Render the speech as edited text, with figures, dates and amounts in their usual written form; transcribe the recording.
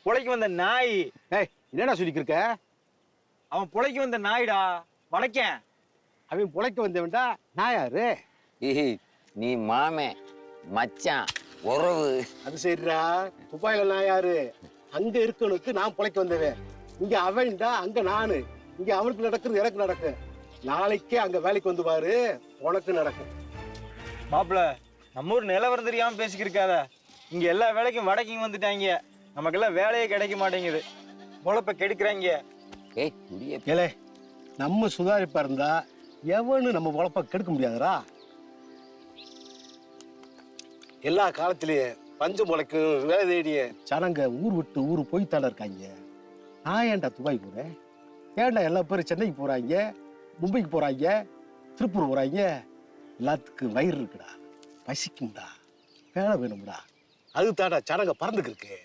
புழைக்கு வந்த நாய். ஏய் என்னடா சொல்லிக்கிட்டு இருக்க? அவன் புழைக்கு வந்த நாய்டா, வடக்கேன். அவன் புழைக்க வந்தவன்டா. நான் யாரு? நீ மாமே மச்சான் உறவு. அது சரிடா. துபாயில நான் யாரு? அங்க இருக்கனுக்கு நான் புழைக்க வந்தவன். இங்க அவன்டா, அங்க நானு. இங்க அவனுக்கு நடக்குது, எனக்கு நடக்கும். நாளைக்கே அங்க வேலைக்கு வந்து பாரு, உனக்கு நடக்கும். மாப்பிள்ள, நம்ம ஊர் நிலவரம் தெரியாம பேசிக்கிட்டு இருக்காத. இங்க எல்லா வேலைக்கும் வடக்கிங்க வந்துட்டாங்க. நமக்கெல்லாம் வேலையே கிடைக்க மாட்டேங்குது. பொழப்ப கெடுக்கிறாங்க. ஏலே, நம்ம சுதாரிப்பா இருந்தா எவனு நம்ம பொழப்ப கெடுக்க முடியாதுடா. எல்லா காலத்திலயும் பஞ்சம் முளைக்கும் வேலை தேடிய ஜனங்க ஊர் விட்டு ஊர் போய் தானே இருக்காங்க. நான் ஏன்டா துபாய் போறேன்? ஏன்டா எல்லா பேரும் சென்னைக்கு போறாங்க, மும்பைக்கு போறாங்க, திருப்பூர் போறாங்க? எல்லாத்துக்கும் வயிறு இருக்குடா, பசிக்கும்டா, வேலை வேணும்டா. அது தாடா ஜனங்க பறந்துக்கு இருக்கு.